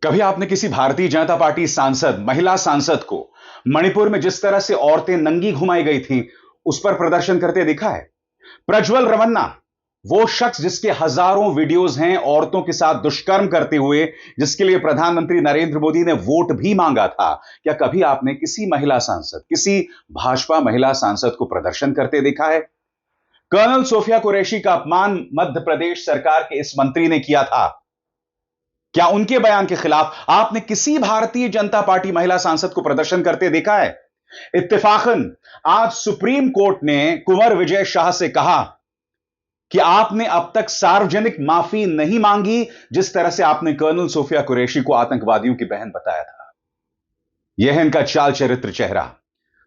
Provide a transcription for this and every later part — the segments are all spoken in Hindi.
कभी आपने किसी भारतीय जनता पार्टी सांसद, महिला सांसद को मणिपुर में जिस तरह से औरतें नंगी घुमाई गई थीं, उस पर प्रदर्शन करते देखा है? प्रज्वल रमन्ना, वो शख्स जिसके हजारों वीडियोज हैं औरतों के साथ दुष्कर्म करते हुए, जिसके लिए प्रधानमंत्री नरेंद्र मोदी ने वोट भी मांगा था। क्या कभी आपने किसी महिला सांसद, किसी भाजपा महिला सांसद को प्रदर्शन करते देखा है? कर्नल सोफिया कुरैशी का अपमान मध्य प्रदेश सरकार के इस मंत्री ने किया था। क्या उनके बयान के खिलाफ आपने किसी भारतीय जनता पार्टी महिला सांसद को प्रदर्शन करते देखा है? इत्तेफाकन आज सुप्रीम कोर्ट ने कुंवर विजय शाह से कहा कि आपने अब तक सार्वजनिक माफी नहीं मांगी, जिस तरह से आपने कर्नल सोफिया कुरैशी को आतंकवादियों की बहन बताया था। यह है इनका चाल चरित्र चेहरा।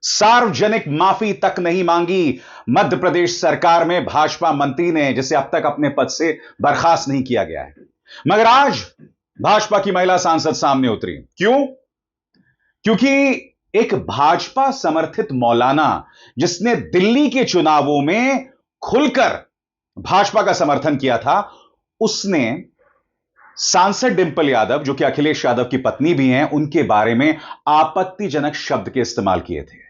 सार्वजनिक माफी तक नहीं मांगी मध्य प्रदेश सरकार में भाजपा मंत्री ने, जिसे अब तक अपने पद से बर्खास्त नहीं किया गया है। मगर आज भाजपा की महिला सांसद सामने उतरी। क्यों? क्योंकि एक भाजपा समर्थित मौलाना, जिसने दिल्ली के चुनावों में खुलकर भाजपा का समर्थन किया था, उसने सांसद डिंपल यादव, जो कि अखिलेश यादव की पत्नी भी हैं, उनके बारे में आपत्तिजनक शब्द के इस्तेमाल किए थे।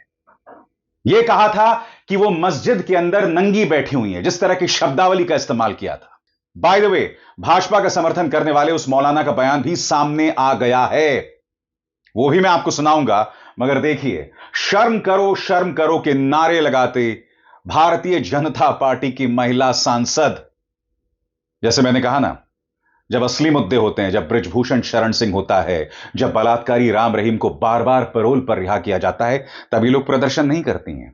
यह कहा था कि वो मस्जिद के अंदर नंगी बैठी हुई हैं, जिस तरह की शब्दावली का इस्तेमाल किया था। बाय द वे, भाजपा का समर्थन करने वाले उस मौलाना का बयान भी सामने आ गया है, वो भी मैं आपको सुनाऊंगा। मगर देखिए, शर्म करो के नारे लगाते भारतीय जनता पार्टी की महिला सांसद, जैसे मैंने कहा ना, जब असली मुद्दे होते हैं, जब बृजभूषण शरण सिंह होता है, जब बलात्कारी राम रहीम को बार बार पैरोल पर रिहा किया जाता है, तभी लोग प्रदर्शन नहीं करती हैं।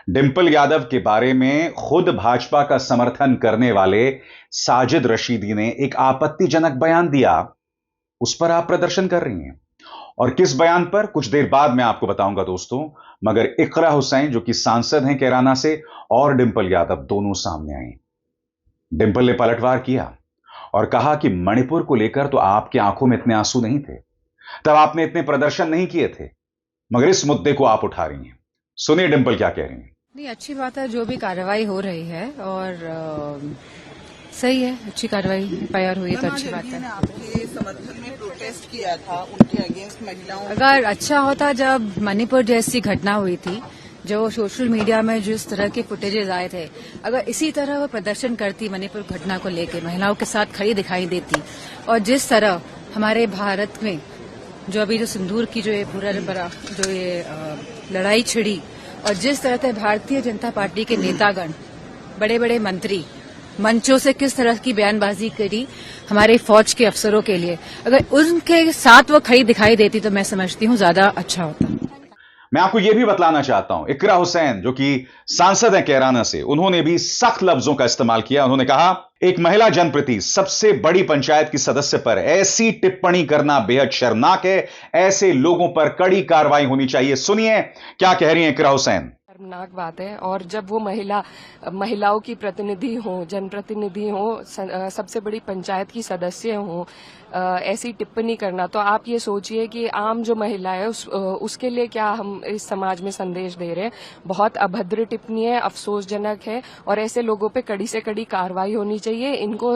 डिंपल यादव के बारे में खुद भाजपा का समर्थन करने वाले साजिद रशीदी ने एक आपत्तिजनक बयान दिया, उस पर आप प्रदर्शन कर रही हैं। और किस बयान पर, कुछ देर बाद मैं आपको बताऊंगा दोस्तों। मगर इकरा हुसैन, जो कि सांसद हैं कैराना से, और डिंपल यादव दोनों सामने आई। डिंपल ने पलटवार किया और कहा कि मणिपुर को लेकर तो आपकी आंखों में इतने आंसू नहीं थे, तब आपने इतने प्रदर्शन नहीं किए थे, मगर इस मुद्दे को आप उठा रही हैं। सुनिए डिंपल क्या कह रही हैं। नहीं, अच्छी बात है जो भी कार्रवाई हो रही है, और सही है, अच्छी कार्रवाई एफआईआर हुई तो अच्छी बात है। आपके समर्थन में प्रोटेस्ट किया था उनके अगेंस्ट महिलाओं। अगर अच्छा होता जब मणिपुर जैसी घटना हुई थी, जो सोशल मीडिया में जिस तरह के फुटेजेस आए थे, अगर इसी तरह वो प्रदर्शन करती मणिपुर घटना को लेकर, महिलाओं के साथ खड़ी दिखाई देती, और जिस तरह हमारे भारत में जो अभी जो सिंदूर की जो ये पूरा जो ये लड़ाई छिड़ी, और जिस तरह से भारतीय जनता पार्टी के नेतागण, बड़े बड़े मंत्री मंचों से किस तरह की बयानबाजी करी हमारे फौज के अफसरों के लिए, अगर उनके साथ वो खड़ी दिखाई देती तो मैं समझती हूँ ज्यादा अच्छा होता। मैं आपको यह भी बतलाना चाहता हूं, इकरा हुसैन जो कि सांसद है कैराना से, उन्होंने भी सख्त लफ्जों का इस्तेमाल किया। उन्होंने कहा, एक महिला जनप्रति सबसे बड़ी पंचायत की सदस्य पर ऐसी टिप्पणी करना बेहद शर्मनाक है, ऐसे लोगों पर कड़ी कार्रवाई होनी चाहिए। सुनिए क्या कह रही हैं इकरा हुसैन। शर्मनाक बात है, और जब वो महिलाओं की प्रतिनिधि हो, जनप्रतिनिधि हो, सबसे बड़ी पंचायत की सदस्य हो, ऐसी टिप्पणी करना, तो आप ये सोचिए कि आम जो महिला है उसके लिए क्या हम इस समाज में संदेश दे रहे हैं। बहुत अभद्र टिप्पणी है, अफसोसजनक है, और ऐसे लोगों पे कड़ी से कड़ी कार्रवाई होनी चाहिए। इनको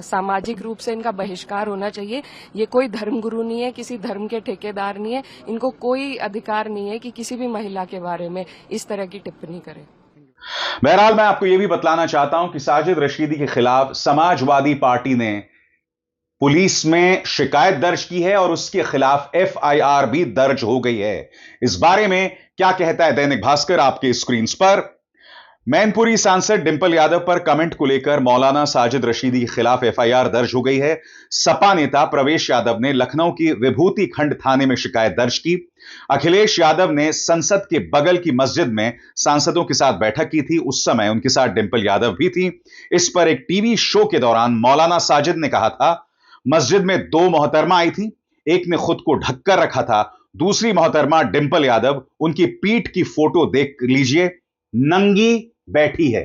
सामाजिक रूप से इनका बहिष्कार होना चाहिए। ये कोई धर्मगुरु नहीं है, किसी धर्म के ठेकेदार नहीं है, इनको कोई अधिकार नहीं है कि किसी भी महिला के बारे में इस तरह की टिप्पणी करें। बहरहाल मैं आपको यह भी बतलाना चाहता हूं कि साजिद रशीदी के खिलाफ समाजवादी पार्टी ने पुलिस में शिकायत दर्ज की है और उसके खिलाफ एफआईआर भी दर्ज हो गई है। इस बारे में क्या कहता है दैनिक भास्कर आपके स्क्रीन पर। मैनपुरी सांसद डिंपल यादव पर कमेंट को लेकर मौलाना साजिद रशीदी के खिलाफ एफआईआर दर्ज हो गई है। सपा नेता प्रवेश यादव ने लखनऊ की विभूति खंड थाने में शिकायत दर्ज की। अखिलेश यादव ने संसद के बगल की मस्जिद में सांसदों के साथ बैठक की थी, उस समय उनके साथ डिंपल यादव भी थी। इस पर एक टीवी शो के दौरान मौलाना साजिद ने कहा था, मस्जिद में दो मोहतरमा आई थी, एक ने खुद को ढककर रखा था, दूसरी मोहतरमा डिंपल यादव, उनकी पीठ की फोटो देख लीजिए, नंगी बैठी है।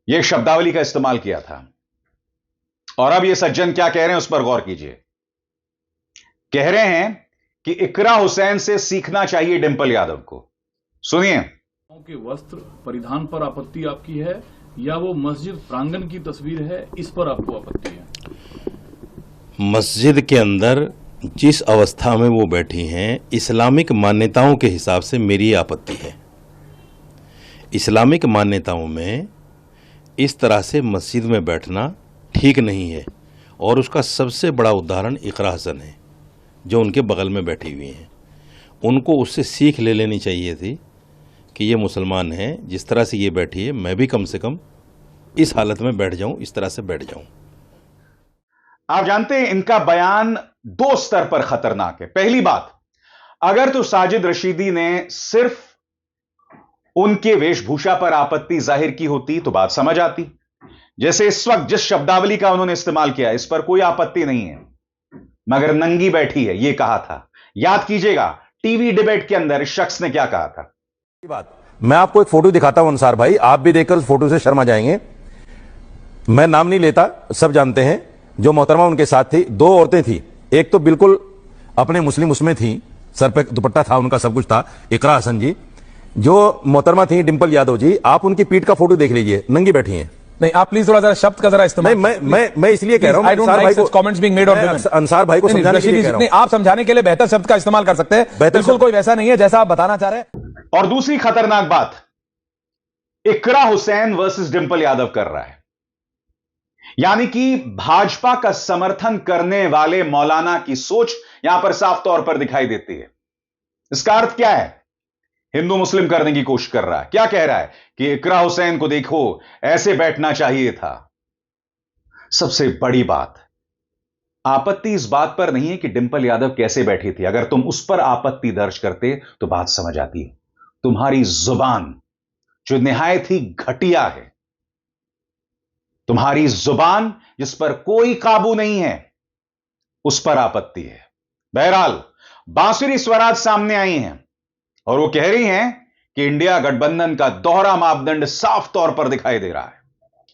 यह शब्दावली का इस्तेमाल किया था। और अब यह सज्जन क्या कह रहे हैं उस पर गौर कीजिए। कह रहे हैं कि इकरा हुसैन से सीखना चाहिए डिंपल यादव को। सुनिए। के वस्त्र परिधान पर आपत्ति आपकी है, या वो मस्जिद प्रांगण की तस्वीर है, इस पर आपको आपत्ति है? मस्जिद के अंदर जिस अवस्था में वो बैठी हैं, इस्लामिक मान्यताओं के हिसाब से मेरी आपत्ति है। इस्लामिक मान्यताओं में इस तरह से मस्जिद में बैठना ठीक नहीं है, और उसका सबसे बड़ा उदाहरण इकरा हसन है जो उनके बगल में बैठी हुई हैं। उनको उससे सीख ले लेनी चाहिए थी कि ये मुसलमान हैं, जिस तरह से ये बैठी है मैं भी कम से कम इस हालत में बैठ जाऊं, इस तरह से बैठ जाऊं। आप जानते हैं इनका बयान दो स्तर पर खतरनाक है। पहली बात, अगर तो साजिद रशीदी ने सिर्फ उनके वेशभूषा पर आपत्ति जाहिर की होती तो बात समझ आती। जैसे इस वक्त जिस शब्दावली का उन्होंने इस्तेमाल किया, इस पर कोई आपत्ति नहीं है, मगर नंगी बैठी है यह कहा था। याद कीजिएगा टीवी डिबेट के अंदर इस शख्स ने क्या कहा था। बात मैं आपको एक फोटो दिखाता हूं अंसार भाई, आप भी देखकर उस फोटो से शर्मा जाएंगे। मैं नाम नहीं लेता, सब जानते हैं। जो मोहतरमा उनके साथ थी, दो औरतें थी, एक तो बिल्कुल अपने मुस्लिम उसमें थी, सर पे दुपट्टा था उनका, सब कुछ था, इकरा हसन जी। जो मोहतरमा थी डिंपल यादव जी, आप उनकी पीठ का फोटो देख लीजिए, नंगी बैठी हैं। नहीं, आप प्लीज थोड़ा जरा शब्द का जरा इस्तेमाल। मैं इसलिए कह रहा हूं, अंसार भाई को समझाने के लिए कह रहा हूं। आप समझाने के लिए बेहतर शब्द का इस्तेमाल कर सकते हैं, बिल्कुल कोई वैसा नहीं है जैसा आप बताना चाह रहे हैं। और दूसरी खतरनाक बात, इकरा हुसैन वर्सेस डिंपल यादव कर रहा है, यानी कि भाजपा का समर्थन करने वाले मौलाना की सोच यहां पर साफ तौर पर दिखाई देती है। इसका अर्थ क्या है? हिंदू मुस्लिम करने की कोशिश कर रहा है। क्या कह रहा है कि इकरा हुसैन को देखो ऐसे बैठना चाहिए था। सबसे बड़ी बात, आपत्ति इस बात पर नहीं है कि डिंपल यादव कैसे बैठी थी। अगर तुम उस पर आपत्ति दर्ज करते तो बात समझ आती। तुम्हारी जुबान जो निहायत ही घटिया है, तुम्हारी जुबान जिस पर कोई काबू नहीं है, उस पर आपत्ति है। बहरहाल बांसुरी स्वराज सामने आई हैं और वो कह रही हैं कि इंडिया गठबंधन का दोहरा मापदंड साफ तौर पर दिखाई दे रहा है।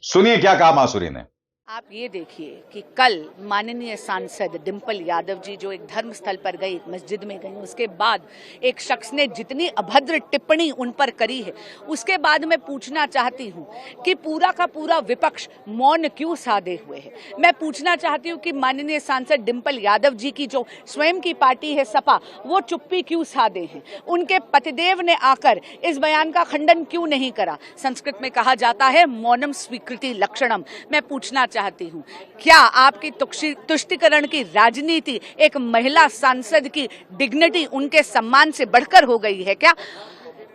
सुनिए क्या कहा बांसुरी ने। आप ये देखिए कि कल माननीय सांसद डिंपल यादव जी जो एक धर्म स्थल पर गई, मस्जिद में गई, उसके बाद एक शख्स ने जितनी अभद्र टिप्पणी उन पर करी है, उसके बाद मैं पूछना चाहती हूँ कि पूरा का पूरा विपक्ष मौन क्यों साधे हुए है। मैं पूछना चाहती हूँ कि माननीय सांसद डिंपल यादव जी की जो स्वयं की पार्टी है सपा, वो चुप्पी क्यों साधे हैं। उनके पतिदेव ने आकर इस बयान का खंडन क्यों नहीं करा। संस्कृत में कहा जाता है मौनम स्वीकृति लक्षणम। मैं पूछना चाहती हूं, क्या आपकी तुष्टिकरण की राजनीति एक महिला सांसद की डिग्निटी, उनके सम्मान से बढ़कर हो गई है क्या?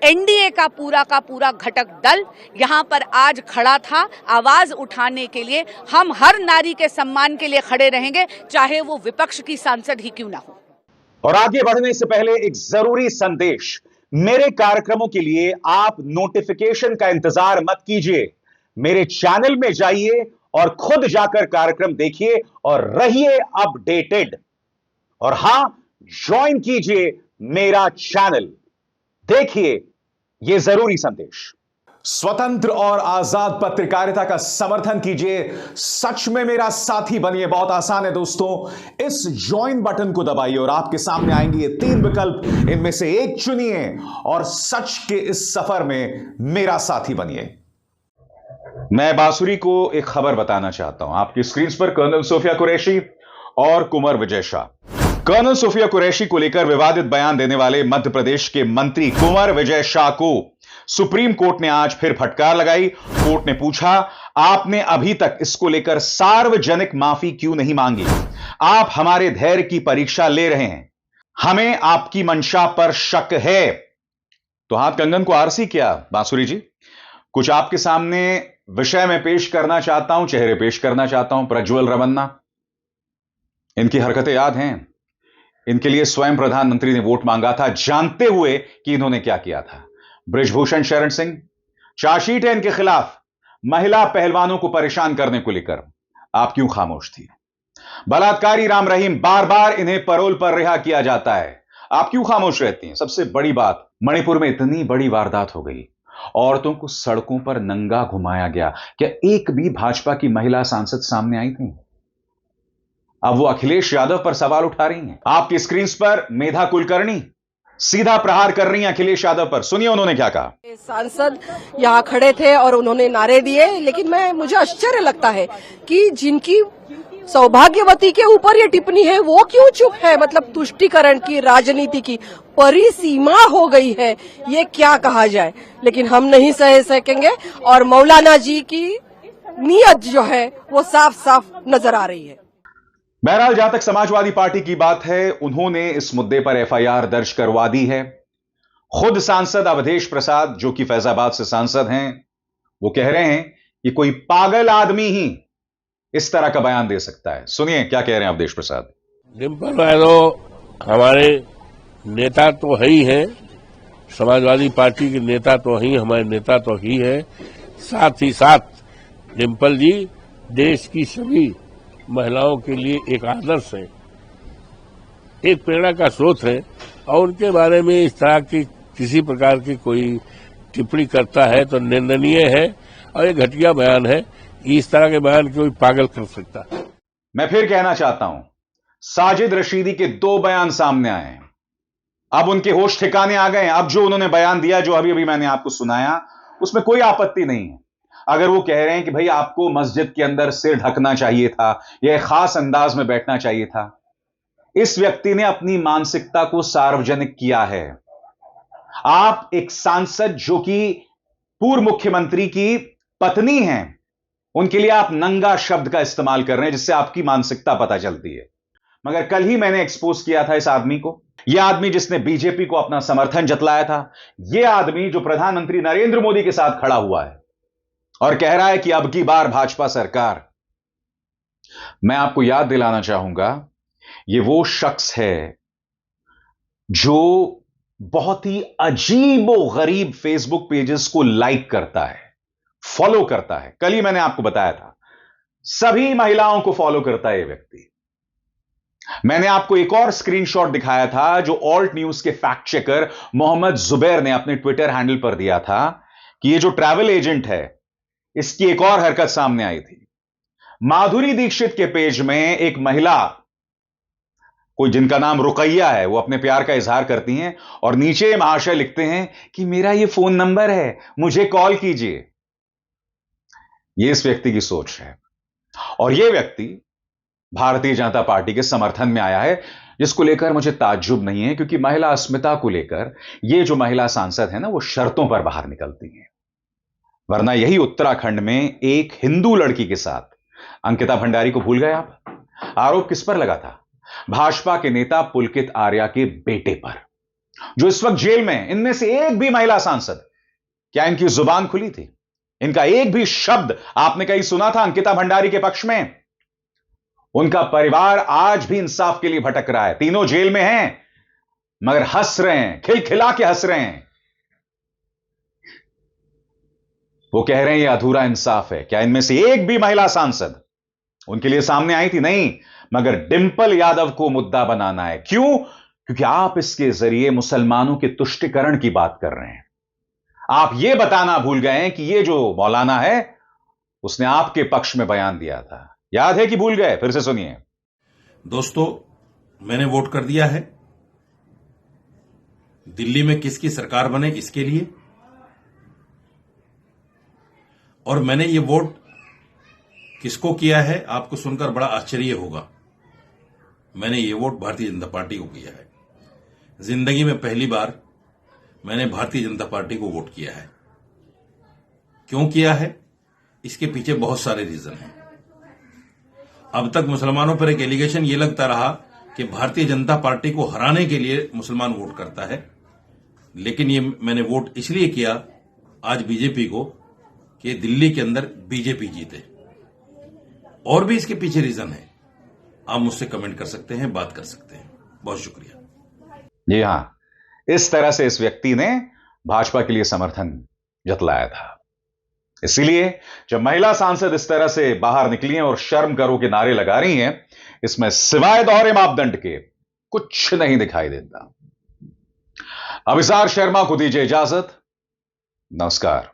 एनडीए का पूरा घटक दल यहां पर आज खड़ा था आवाज उठाने के लिए। हम हर नारी के सम्मान के लिए खड़े रहेंगे, चाहे वो विपक्ष की सांसद ही क्यों ना हो। और आगे बढ़ने से पहले एक जरूरी संदेश, मेरे कार्यक्रमों के लिए आप नोटिफिकेशन का इंतजार मत कीजिए। मेरे चैनल में जाइए और खुद जाकर कार्यक्रम देखिए और रहिए अपडेटेड। और हां, ज्वाइन कीजिए मेरा चैनल, देखिए यह जरूरी संदेश। स्वतंत्र और आजाद पत्रकारिता का समर्थन कीजिए, सच में मेरा साथी बनिए। बहुत आसान है दोस्तों, इस ज्वाइन बटन को दबाइए और आपके सामने आएंगे ये 3 विकल्प, इनमें से एक चुनिए और सच के इस सफर में मेरा साथी बनिए। मैं बांसुरी को एक खबर बताना चाहता हूं। आपकी स्क्रीन पर कर्नल सोफिया कुरैशी और कुंवर विजय शाह। कर्नल सोफिया कुरैशी को लेकर विवादित बयान देने वाले मध्य प्रदेश के मंत्री कुंवर विजय शाह को सुप्रीम कोर्ट ने आज फिर फटकार लगाई। कोर्ट ने पूछा, आपने अभी तक इसको लेकर सार्वजनिक माफी क्यों नहीं मांगी? आप हमारे धैर्य की परीक्षा ले रहे हैं, हमें आपकी मंशा पर शक है। तो हाथ कंगन को आरसी किया बांसुरी जी। कुछ आपके सामने विषय में पेश करना चाहता हूं, चेहरे पेश करना चाहता हूं। प्रज्वल रमन्ना, इनकी हरकतें याद हैं। इनके लिए स्वयं प्रधानमंत्री ने वोट मांगा था, जानते हुए कि इन्होंने क्या किया था। बृजभूषण शरण सिंह, चार्जशीट है इनके खिलाफ महिला पहलवानों को परेशान करने को लेकर, आप क्यों खामोश थी? बलात्कारी राम रहीम, बार बार इन्हें पैरोल पर रिहा किया जाता है, आप क्यों खामोश रहती हैं? सबसे बड़ी बात, मणिपुर में इतनी बड़ी वारदात हो गई, औरतों को सड़कों पर नंगा घुमाया गया, क्या एक भी भाजपा की महिला सांसद सामने आई थी? अब वो अखिलेश यादव पर सवाल उठा रही हैं। आपकी स्क्रीन पर मेधा कुलकर्णी सीधा प्रहार कर रही हैं अखिलेश यादव पर। सुनिए उन्होंने क्या कहा। सांसद यहाँ खड़े थे और उन्होंने नारे दिए, लेकिन मुझे आश्चर्य लगता है कि जिनकी सौभाग्यवती के ऊपर ये टिप्पणी है, वो क्यों चुप है? मतलब तुष्टीकरण की राजनीति की परिसीमा हो गई है, ये क्या कहा जाए। लेकिन हम नहीं सह सकेंगे और मौलाना जी की नीयत जो है वो साफ साफ नजर आ रही है। बहरहाल जहां तक समाजवादी पार्टी की बात है, उन्होंने इस मुद्दे पर एफआईआर दर्ज करवा दी है। खुद सांसद अवधेश प्रसाद, जो कि फैजाबाद से सांसद हैं, वो कह रहे हैं कि कोई पागल आदमी ही इस तरह का बयान दे सकता है। सुनिए क्या कह रहे हैं अवधेश प्रसाद। डिम्पल यादव हमारे नेता तो है ही है, समाजवादी पार्टी के नेता तो ही, हमारे नेता तो ही है। साथ ही साथ डिम्पल जी देश की सभी महिलाओं के लिए एक आदर्श है, एक प्रेरणा का स्रोत है, और उनके बारे में इस तरह की किसी प्रकार की कोई टिप्पणी करता है तो निंदनीय है और एक घटिया बयान है। इस तरह के बयान कोई पागल कर सकता है। मैं फिर कहना चाहता हूं, साजिद रशीदी के 2 बयान सामने आए हैं, अब उनके होश ठिकाने आ गए हैं। अब जो उन्होंने बयान दिया, जो अभी अभी मैंने आपको सुनाया, उसमें कोई आपत्ति नहीं है। अगर वो कह रहे हैं कि भाई आपको मस्जिद के अंदर सिर ढकना चाहिए था या खास अंदाज में बैठना चाहिए था, इस व्यक्ति ने अपनी मानसिकता को सार्वजनिक किया है। आप एक सांसद जो कि पूर्व मुख्यमंत्री की पत्नी हैं, उनके लिए आप नंगा शब्द का इस्तेमाल कर रहे हैं, जिससे आपकी मानसिकता पता चलती है। मगर कल ही मैंने एक्सपोज किया था इस आदमी को, यह आदमी जिसने बीजेपी को अपना समर्थन जतलाया था, यह आदमी जो प्रधानमंत्री नरेंद्र मोदी के साथ खड़ा हुआ है और कह रहा है कि अब की बार भाजपा सरकार। मैं आपको याद दिलाना चाहूंगा, यह वो शख्स है जो बहुत ही अजीबो गरीब फेसबुक पेजेस को लाइक करता है, फॉलो करता है। कल ही मैंने आपको बताया था, सभी महिलाओं को फॉलो करता है यह व्यक्ति। मैंने आपको एक और स्क्रीनशॉट दिखाया था जो ऑल्ट न्यूज के फैक्ट चेकर मोहम्मद जुबैर ने अपने ट्विटर हैंडल पर दिया था कि यह जो ट्रैवल एजेंट है, इसकी एक और हरकत सामने आई थी। माधुरी दीक्षित के पेज में एक महिला, कोई जिनका नाम रुकैया है, वो अपने प्यार का इजहार करती हैं और नीचे महाशय लिखते हैं कि मेरा ये फोन नंबर है, मुझे कॉल कीजिए। ये इस व्यक्ति की सोच है और यह व्यक्ति भारतीय जनता पार्टी के समर्थन में आया है, जिसको लेकर मुझे ताज्जुब नहीं है, क्योंकि महिला अस्मिता को लेकर ये जो महिला सांसद है ना, वो शर्तों पर बाहर निकलती हैं। वरना यही उत्तराखंड में एक हिंदू लड़की के साथ, अंकिता भंडारी को भूल गए आप, आरोप किस पर लगा था? भाजपा के नेता पुलकित आर्या के बेटे पर, जो इस वक्त जेल में। इनमें से एक भी महिला सांसद, क्या इनकी जुबान खुली थी? इनका एक भी शब्द आपने कहीं सुना था अंकिता भंडारी के पक्ष में? उनका परिवार आज भी इंसाफ के लिए भटक रहा है, तीनों जेल में हैं, मगर हंस रहे हैं, खिलखिला के हंस रहे हैं। वो कह रहे हैं यह अधूरा इंसाफ है। क्या इनमें से एक भी महिला सांसद उनके लिए सामने आई थी? नहीं, मगर डिंपल यादव को मुद्दा बनाना है। क्यों? क्योंकि आप इसके जरिए मुसलमानों के तुष्टिकरण की बात कर रहे हैं। आप यह बताना भूल गए हैं कि यह जो मौलाना है, उसने आपके पक्ष में बयान दिया था। याद है कि भूल गए? फिर से सुनिए। दोस्तों, मैंने वोट कर दिया है दिल्ली में किसकी सरकार बने इसके लिए, और मैंने ये वोट किसको किया है आपको सुनकर बड़ा आश्चर्य होगा। मैंने ये वोट भारतीय जनता पार्टी को किया है। जिंदगी में पहली बार मैंने भारतीय जनता पार्टी को वोट किया है। क्यों किया है? इसके पीछे बहुत सारे रीजन हैं। अब तक मुसलमानों पर एक एलिगेशन ये लगता रहा कि भारतीय जनता पार्टी को हराने के लिए मुसलमान वोट करता है, लेकिन ये मैंने वोट इसलिए किया आज बीजेपी को कि दिल्ली के अंदर बीजेपी जीते। और भी इसके पीछे रीजन है, आप मुझसे कमेंट कर सकते हैं, बात कर सकते हैं। बहुत शुक्रिया। जी हां, इस तरह से इस व्यक्ति ने भाजपा के लिए समर्थन जतलाया था। इसीलिए जब महिला सांसद इस तरह से बाहर निकली हैं और शर्म करो के नारे लगा रही हैं, इसमें सिवाय दोहरे मापदंड के कुछ नहीं दिखाई देता। अभिसार शर्मा को दीजिए इजाजत। नमस्कार।